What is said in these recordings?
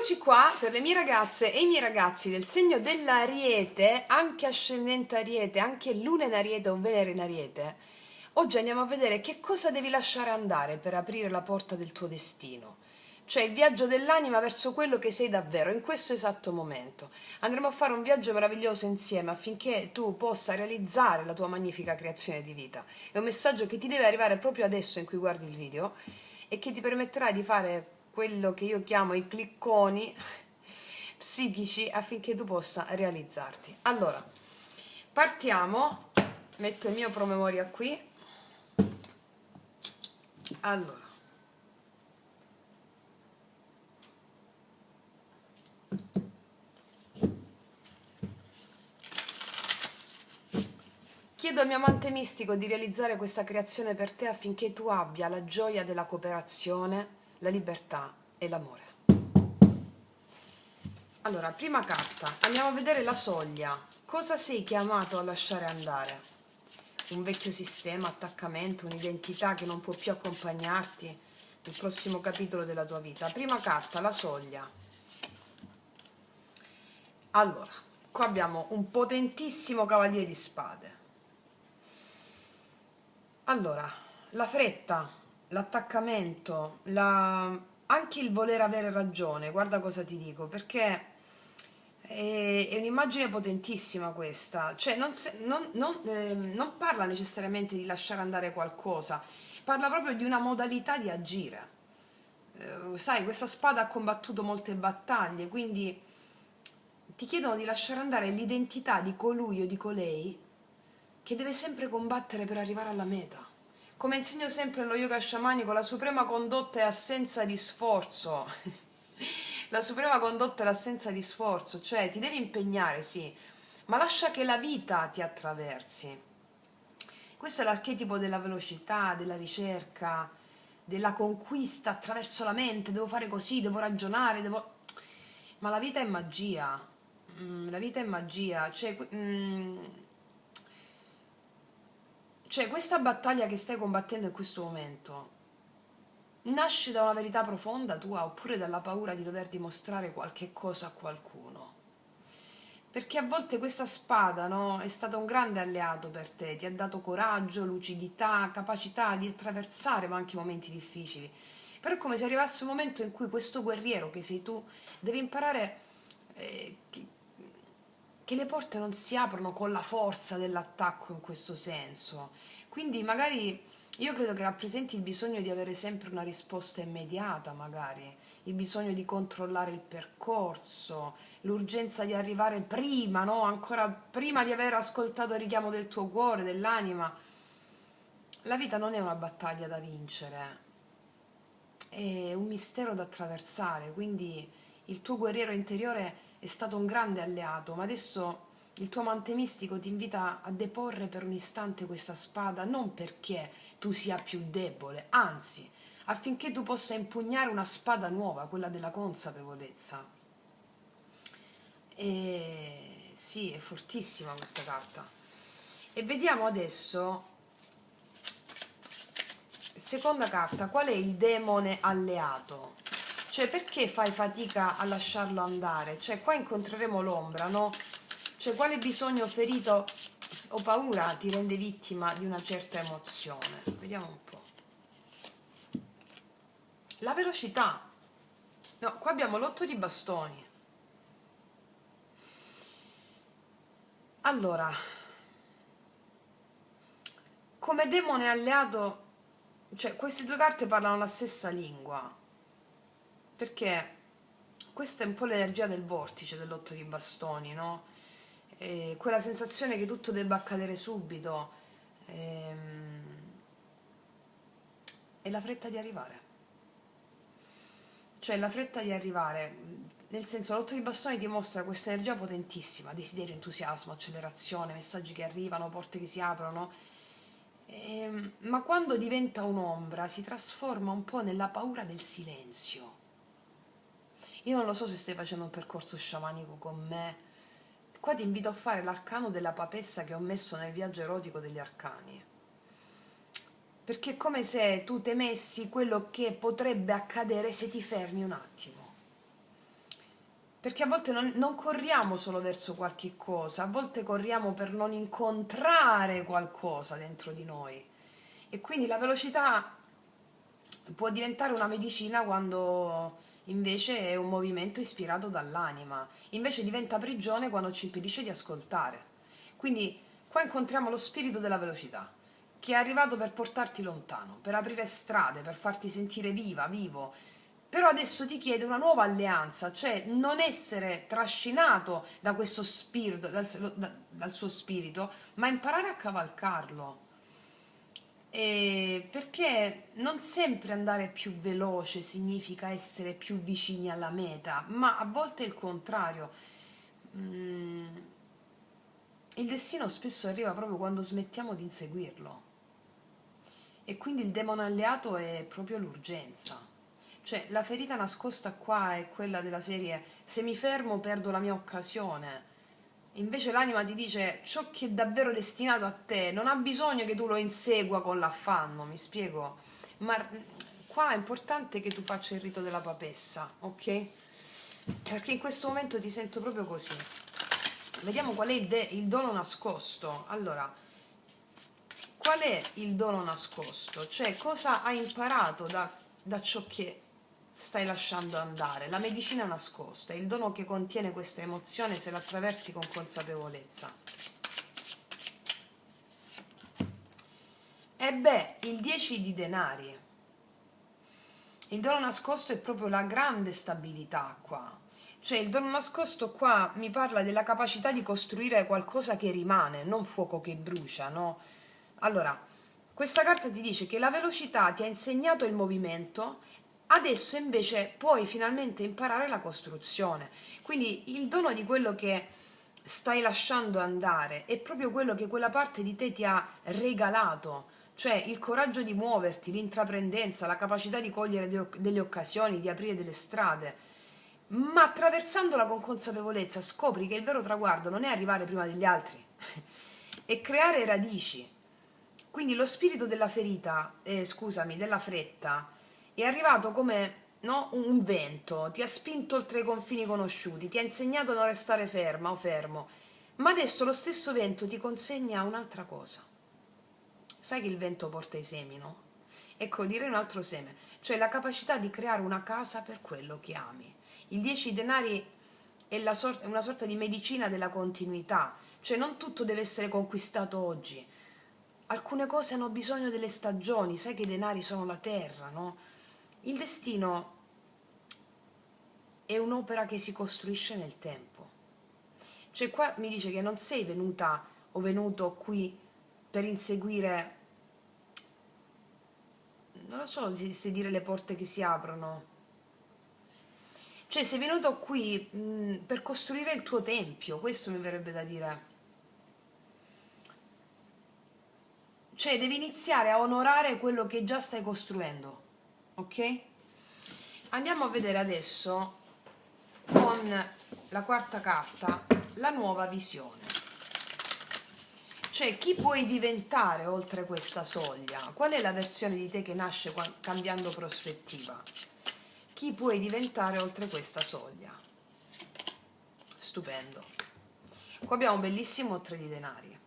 Eccoci qua per le mie ragazze e i miei ragazzi del segno dell'Ariete, anche ascendente Ariete, anche Luna in Ariete o Venere in Ariete. Oggi andiamo a vedere che cosa devi lasciare andare per aprire la porta del tuo destino, cioè il viaggio dell'anima verso quello che sei davvero in questo esatto momento. Andremo a fare un viaggio meraviglioso insieme affinché tu possa realizzare la tua magnifica creazione di vita. È un messaggio che ti deve arrivare proprio adesso in cui guardi il video e che ti permetterà di fare quello che io chiamo i clicconi psichici affinché tu possa realizzarti. Allora, partiamo, metto il mio promemoria qui. Allora, chiedo al mio amante mistico di realizzare questa creazione per te affinché tu abbia la gioia della cooperazione, la libertà e l'amore. Allora, prima carta, andiamo a vedere la soglia. Cosa sei chiamato a lasciare andare? Un vecchio sistema, attaccamento, un'identità che non può più accompagnarti nel prossimo capitolo della tua vita. Prima carta, la soglia. Allora, qua abbiamo un potentissimo cavaliere di spade. Allora, la fretta, l'attaccamento, anche il voler avere ragione, guarda cosa ti dico, perché è un'immagine potentissima questa, cioè non parla necessariamente di lasciare andare qualcosa, parla proprio di una modalità di agire. Sai, questa spada ha combattuto molte battaglie, quindi ti chiedono di lasciare andare l'identità di colui o di colei che deve sempre combattere per arrivare alla meta. Come insegno sempre nello yoga sciamanico, la suprema condotta è assenza di sforzo. La suprema condotta è l'assenza di sforzo, cioè ti devi impegnare, sì, ma lascia che la vita ti attraversi. Questo è l'archetipo della velocità, della ricerca, della conquista attraverso la mente, devo fare così, devo ragionare, devo... Ma la vita è magia, la vita è magia, cioè questa battaglia che stai combattendo in questo momento nasce da una verità profonda tua oppure dalla paura di dover dimostrare qualche cosa a qualcuno? Perché a volte questa spada, no, è stata un grande alleato per te, ti ha dato coraggio, lucidità, capacità di attraversare anche momenti difficili. Però è come se arrivasse un momento in cui questo guerriero che sei tu deve imparare che le porte non si aprono con la forza dell'attacco in questo senso. Quindi magari io credo che rappresenti il bisogno di avere sempre una risposta immediata, magari, il bisogno di controllare il percorso, l'urgenza di arrivare prima, no? Ancora prima di aver ascoltato il richiamo del tuo cuore, dell'anima. La vita non è una battaglia da vincere, è un mistero da attraversare, quindi il tuo guerriero interiore è stato un grande alleato, ma adesso il tuo amante mistico ti invita a deporre per un istante questa spada, non perché tu sia più debole, anzi, affinché tu possa impugnare una spada nuova, quella della consapevolezza. E sì, è fortissima questa carta. E vediamo adesso, seconda carta, qual è il demone alleato? Cioè, perché fai fatica a lasciarlo andare? Cioè, qua incontreremo l'ombra, no? Cioè, quale bisogno ferito o paura ti rende vittima di una certa emozione? Vediamo un po'. La velocità. No, qua abbiamo l'otto di bastoni. Allora, come demone alleato, cioè, queste due carte parlano la stessa lingua. Perché questa è un po' l'energia del vortice dell'otto di bastoni, no? Quella sensazione che tutto debba accadere subito, e la fretta di arrivare. Cioè la fretta di arrivare, nel senso l'otto di bastoni ti mostra questa energia potentissima, desiderio, entusiasmo, accelerazione, messaggi che arrivano, porte che si aprono, ma quando diventa un'ombra si trasforma un po' nella paura del silenzio. Io non lo so se stai facendo un percorso sciamanico con me. Qua ti invito a fare l'arcano della papessa che ho messo nel viaggio erotico degli arcani. Perché è come se tu temessi quello che potrebbe accadere se ti fermi un attimo. perché a volte non corriamo solo verso qualche cosa, a volte corriamo per non incontrare qualcosa dentro di noi. E quindi la velocità può diventare una medicina quando invece è un movimento ispirato dall'anima, invece diventa prigione quando ci impedisce di ascoltare. Quindi qua incontriamo lo spirito della velocità, che è arrivato per portarti lontano, per aprire strade, per farti sentire viva, vivo. Però adesso ti chiede una nuova alleanza, cioè non essere trascinato da questo spirito, dal suo spirito, ma imparare a cavalcarlo. Perché non sempre andare più veloce significa essere più vicini alla meta, ma a volte è il contrario. Mm, il destino spesso arriva proprio quando smettiamo di inseguirlo. E quindi il demone alleato è proprio l'urgenza. Cioè, la ferita nascosta qua è quella della serie: se mi fermo perdo la mia occasione. Invece l'anima ti dice: ciò che è davvero destinato a te non ha bisogno che tu lo insegua con l'affanno, mi spiego? Ma qua è importante che tu faccia il rito della papessa, ok? Perché in questo momento ti sento proprio così. Vediamo qual è il dono nascosto. Allora, qual è il dono nascosto? Cioè, cosa hai imparato da ciò che stai lasciando andare? La medicina nascosta, il dono che contiene questa emozione se la attraversi con consapevolezza. E beh, il 10 di denari. Il dono nascosto è proprio la grande stabilità qua. Cioè, il dono nascosto qua mi parla della capacità di costruire qualcosa che rimane, non fuoco che brucia, no? Allora, questa carta ti dice che la velocità ti ha insegnato il movimento, adesso invece puoi finalmente imparare la costruzione. Quindi il dono di quello che stai lasciando andare è proprio quello che quella parte di te ti ha regalato, cioè il coraggio di muoverti, l'intraprendenza, la capacità di cogliere delle occasioni, di aprire delle strade. Ma attraversandola con consapevolezza scopri che il vero traguardo non è arrivare prima degli altri, è creare radici. Quindi lo spirito della ferita, scusami, della fretta, è arrivato come, no, un vento, ti ha spinto oltre i confini conosciuti, ti ha insegnato a non restare ferma o fermo, ma adesso lo stesso vento ti consegna un'altra cosa. Sai che il vento porta i semi, no? Ecco, direi un altro seme, cioè la capacità di creare una casa per quello che ami. Il 10 denari è è una sorta di medicina della continuità, cioè non tutto deve essere conquistato oggi. Alcune cose hanno bisogno delle stagioni, sai che i denari sono la terra, no? Il destino è un'opera che si costruisce nel tempo. Cioè qua mi dice che non sei venuta o venuto qui per inseguire, non lo so se dire le porte che si aprono. Cioè sei venuto qui per costruire il tuo tempio, questo mi verrebbe da dire. Cioè devi iniziare a onorare quello che già stai costruendo, ok? Andiamo a vedere adesso con la quarta carta la nuova visione. Cioè chi puoi diventare oltre questa soglia? Qual è la versione di te che nasce cambiando prospettiva? Chi puoi diventare oltre questa soglia? Stupendo. Qua abbiamo un bellissimo 3 di denari.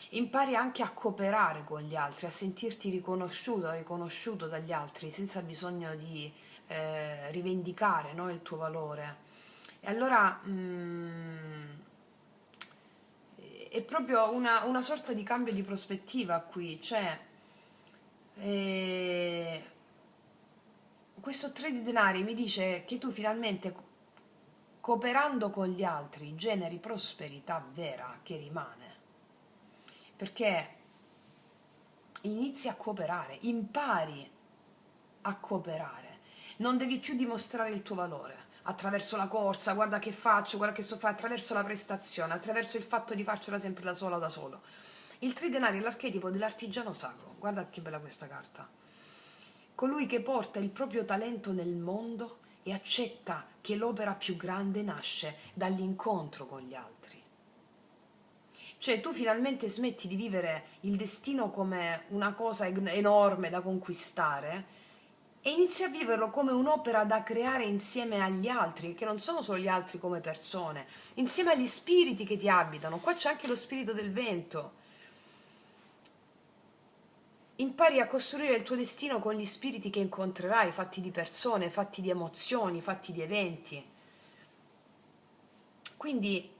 Impari anche a cooperare con gli altri, a sentirti riconosciuto, riconosciuto dagli altri senza bisogno di rivendicare, no, il tuo valore. E allora è proprio una sorta di cambio di prospettiva qui, cioè eh, questo 3 di denari mi dice che tu finalmente cooperando con gli altri generi prosperità vera che rimane, perché inizi a cooperare, impari a cooperare, non devi più dimostrare il tuo valore attraverso la corsa, guarda che faccio, guarda che so fare, attraverso la prestazione, attraverso il fatto di farcela sempre da sola o da solo. Il tridenari è l'archetipo dell'artigiano sacro, guarda che bella questa carta. Colui che porta il proprio talento nel mondo e accetta che l'opera più grande nasce dall'incontro con gli altri. Cioè tu finalmente smetti di vivere il destino come una cosa enorme da conquistare e inizi a viverlo come un'opera da creare insieme agli altri, che non sono solo gli altri come persone, insieme agli spiriti che ti abitano. Qua c'è anche lo spirito del vento. Impari a costruire il tuo destino con gli spiriti che incontrerai, fatti di persone, fatti di emozioni, fatti di eventi. Quindi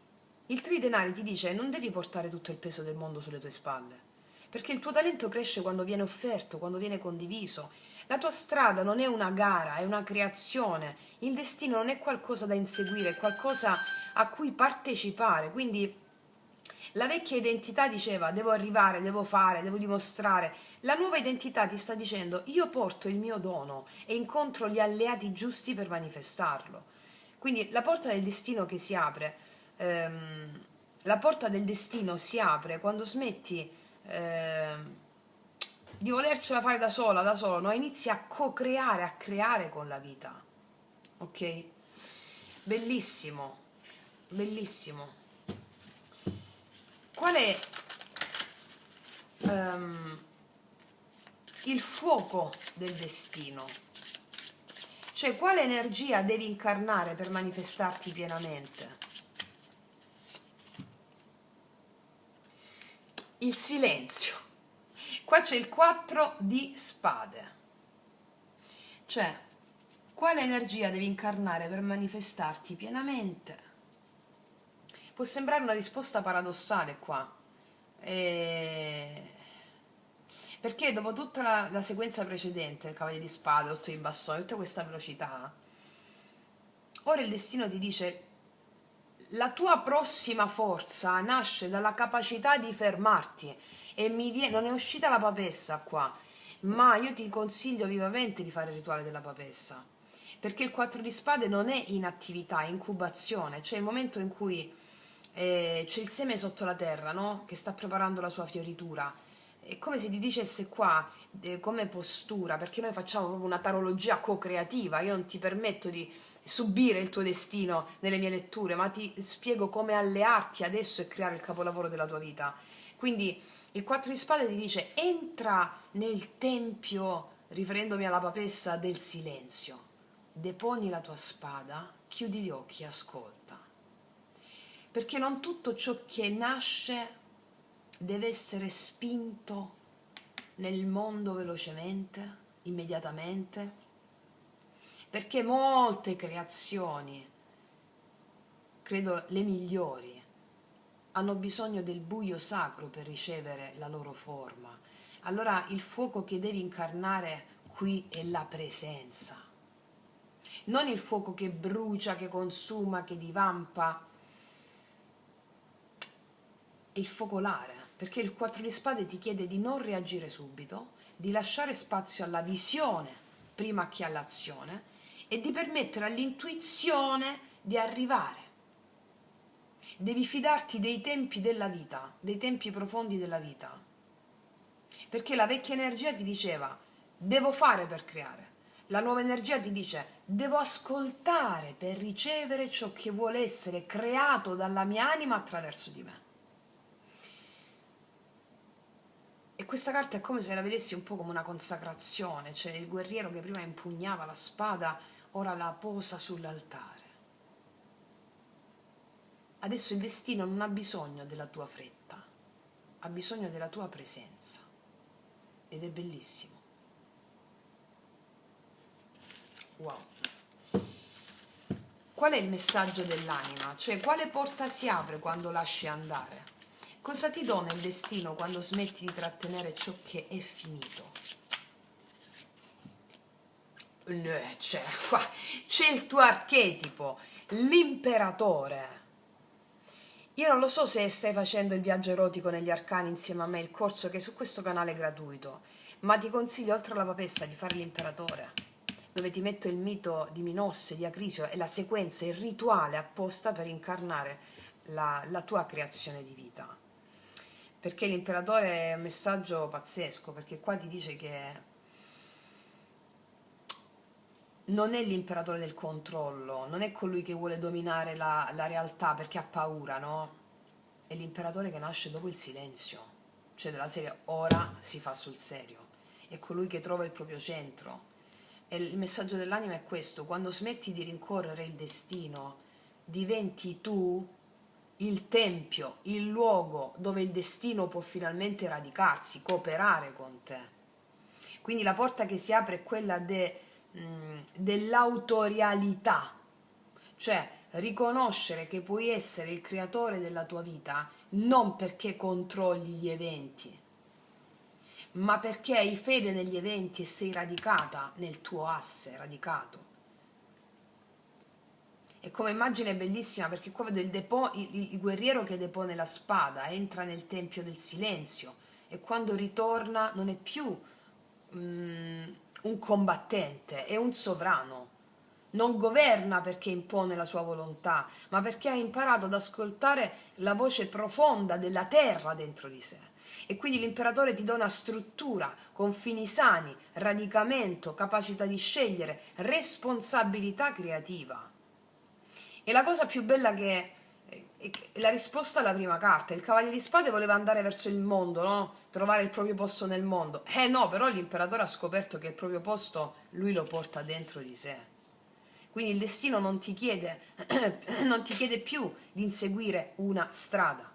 il Tridenari ti dice non devi portare tutto il peso del mondo sulle tue spalle, perché il tuo talento cresce quando viene offerto, quando viene condiviso. La tua strada non è una gara, è una creazione. Il destino non è qualcosa da inseguire, è qualcosa a cui partecipare. Quindi la vecchia identità diceva devo arrivare, devo fare, devo dimostrare. La nuova identità ti sta dicendo io porto il mio dono e incontro gli alleati giusti per manifestarlo. Quindi la porta del destino che si apre, la porta del destino si apre quando smetti di volercela fare da sola, da solo, no? Inizi a co-creare, a creare con la vita. Ok? Bellissimo, bellissimo. Qual è il fuoco del destino? Cioè, quale energia devi incarnare per manifestarti pienamente? Il silenzio. Qua c'è il 4 di spade. Cioè, quale energia devi incarnare per manifestarti pienamente? Può sembrare una risposta paradossale qua. Perché dopo tutta la sequenza precedente, il cavaliere di spade, 8 di bastone, tutta questa velocità, ora il destino ti dice la tua prossima forza nasce dalla capacità di fermarti e non è uscita la papessa qua, ma io ti consiglio vivamente di fare il rituale della papessa, perché il 4 di spade non è in attività, è incubazione, cioè il momento in cui c'è il seme sotto la terra, no? Che sta preparando la sua fioritura. È come se ti dicesse qua, come postura, perché noi facciamo proprio una tarologia co-creativa, io non ti permetto di subire il tuo destino nelle mie letture, ma ti spiego come allearti adesso e creare il capolavoro della tua vita. Quindi il 4 di spade ti dice entra nel tempio, riferendomi alla papessa, del silenzio, deponi la tua spada, chiudi gli occhi e ascolta, perché non tutto ciò che nasce deve essere spinto nel mondo velocemente, immediatamente, perché molte creazioni, credo le migliori, hanno bisogno del buio sacro per ricevere la loro forma. Allora il fuoco che devi incarnare qui è la presenza, non il fuoco che brucia, che consuma, che divampa, è il focolare, perché il 4 di spade ti chiede di non reagire subito, di lasciare spazio alla visione prima che all'azione e di permettere all'intuizione di arrivare. Devi fidarti dei tempi della vita, dei tempi profondi della vita, perché la vecchia energia ti diceva devo fare per creare, la nuova energia ti dice devo ascoltare per ricevere ciò che vuole essere creato dalla mia anima attraverso di me. E questa carta è come se la vedessi un po' come una consacrazione, cioè il guerriero che prima impugnava la spada, ora la posa sull'altare. Adesso il destino non ha bisogno della tua fretta, ha bisogno della tua presenza. Ed è bellissimo. Wow. Qual è il messaggio dell'anima? Cioè, quale porta si apre quando lasci andare? Cosa ti dona il destino quando smetti di trattenere ciò che è finito? C'è il tuo archetipo, l'imperatore. Io non lo so se stai facendo il viaggio erotico negli arcani insieme a me, il corso che è su questo canale è gratuito, ma ti consiglio oltre alla papessa di fare l'imperatore, dove ti metto il mito di Minosse, di Acrisio e la sequenza, il rituale apposta per incarnare la tua creazione di vita. Perché l'imperatore è un messaggio pazzesco, perché qua ti dice che non è l'imperatore del controllo, non è colui che vuole dominare la realtà perché ha paura, no? È l'imperatore che nasce dopo il silenzio, cioè della serie ora si fa sul serio, è colui che trova il proprio centro, E il messaggio dell'anima è questo: quando smetti di rincorrere il destino, diventi tu il tempio, il luogo dove il destino può finalmente radicarsi, cooperare con te. Quindi la porta che si apre è quella dell'autorialità, cioè riconoscere che puoi essere il creatore della tua vita non perché controlli gli eventi, ma perché hai fede negli eventi e sei radicata nel tuo asse, radicato. E come immagine è bellissima, perché qua vedo il guerriero che depone la spada, entra nel tempio del silenzio e quando ritorna non è più un combattente, è un sovrano. Non governa perché impone la sua volontà, ma perché ha imparato ad ascoltare la voce profonda della terra dentro di sé. E quindi l'imperatore ti dà una struttura, confini sani, radicamento, capacità di scegliere, responsabilità creativa. E la cosa più bella è la risposta alla prima carta. Il cavaliere di spade voleva andare verso il mondo, no? Trovare il proprio posto nel mondo. No, però l'imperatore ha scoperto che il proprio posto lui lo porta dentro di sé. Quindi il destino non ti chiede, non ti chiede più di inseguire una strada.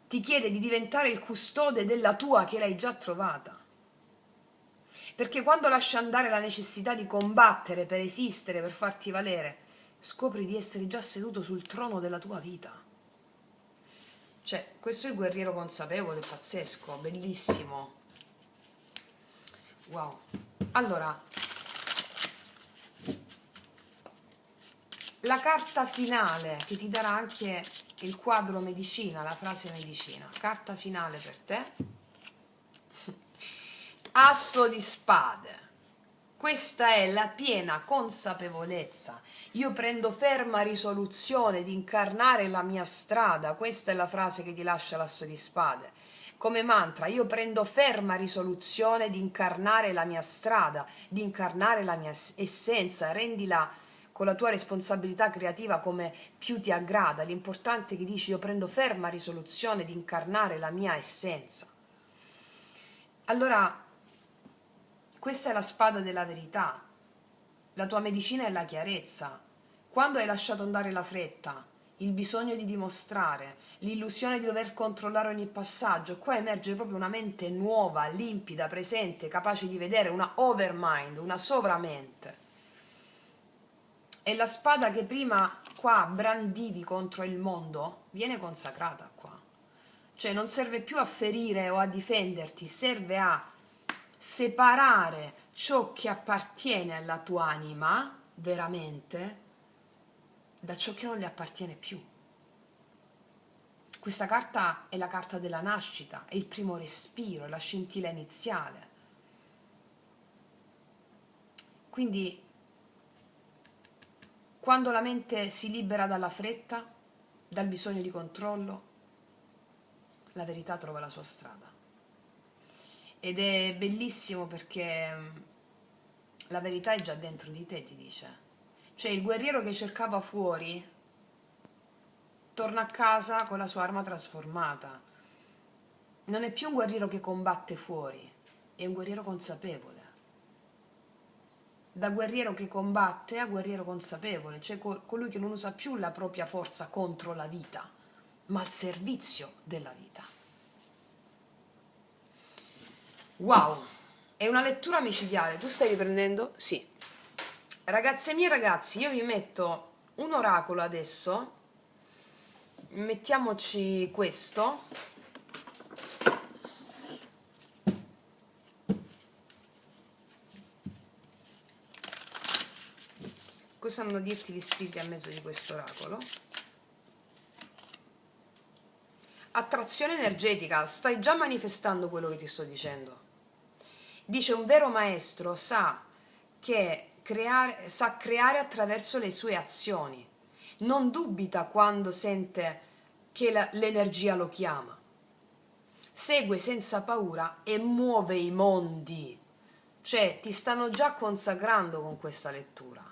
Ti chiede di diventare il custode della tua che l'hai già trovata. Perché quando lasci andare la necessità di combattere per esistere, per farti valere, scopri di essere già seduto sul trono della tua vita. Cioè, questo è il guerriero consapevole, pazzesco, bellissimo. Wow. Allora, la carta finale che ti darà anche il quadro medicina, la frase medicina. Carta finale per te. Asso di spade. Questa è la piena consapevolezza. Io prendo ferma risoluzione di incarnare la mia strada. Questa è la frase che ti lascia l'asso di spade. Come mantra, io prendo ferma risoluzione di incarnare la mia strada, di incarnare la mia essenza. Rendila con la tua responsabilità creativa come più ti aggrada. L'importante è che dici: io prendo ferma risoluzione di incarnare la mia essenza. Allora, questa è la spada della verità, la tua medicina è la chiarezza. Quando hai lasciato andare la fretta, il bisogno di dimostrare, l'illusione di dover controllare ogni passaggio, qua emerge proprio una mente nuova, limpida, presente, capace di vedere, una overmind, una sovramente. E la spada che prima qua brandivi contro il mondo viene consacrata qua. Cioè non serve più a ferire o a difenderti, serve a separare ciò che appartiene alla tua anima veramente da ciò che non le appartiene più. Questa carta è la carta della nascita, è il primo respiro, è la scintilla iniziale. Quindi quando la mente si libera dalla fretta, dal bisogno di controllo, la verità trova la sua strada. Ed è bellissimo perché la verità è già dentro di te, ti dice. Cioè il guerriero che cercava fuori torna a casa con la sua arma trasformata. Non è più un guerriero che combatte fuori, è un guerriero consapevole. Da guerriero che combatte a guerriero consapevole, cioè colui che non usa più la propria forza contro la vita, ma al servizio della vita. Wow, è una lettura micidiale. Tu stai riprendendo? Sì. Ragazze mie, ragazzi, io vi metto un oracolo adesso. Mettiamoci questo. Cosa hanno a dirti gli spiriti a mezzo di questo oracolo? Attrazione energetica, stai già manifestando quello che ti sto dicendo. Dice: un vero maestro sa creare attraverso le sue azioni. Non dubita quando sente che l'energia lo chiama. Segue senza paura e muove i mondi. Cioè, ti stanno già consacrando con questa lettura.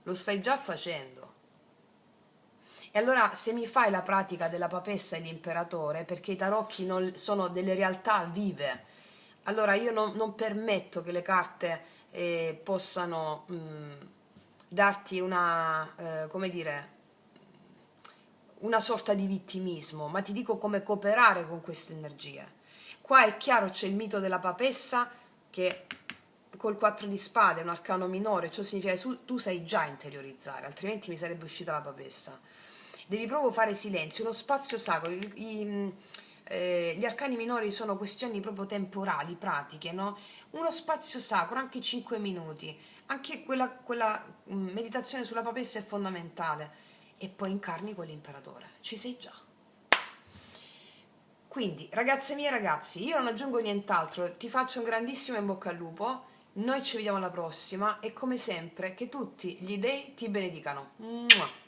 Lo stai già facendo. E allora, se mi fai la pratica della papessa e l'imperatore, perché i tarocchi sono delle realtà vive, allora io non permetto che le carte possano darti una, come dire, una sorta di vittimismo, ma ti dico come cooperare con queste energie. Qua è chiaro, c'è il mito della papessa che col 4 di spade è un arcano minore, ciò significa che tu sai già interiorizzare, altrimenti mi sarebbe uscita la papessa. Devi proprio fare silenzio, uno spazio sacro. Gli arcani minori sono questioni proprio temporali, pratiche, no? Uno spazio sacro, anche 5 minuti, anche quella meditazione sulla papessa è fondamentale. E poi incarni quell'imperatore, ci sei già. Quindi, ragazze mie e ragazzi, io non aggiungo nient'altro, ti faccio un grandissimo in bocca al lupo, noi ci vediamo alla prossima e come sempre che tutti gli dei ti benedicano. Mua.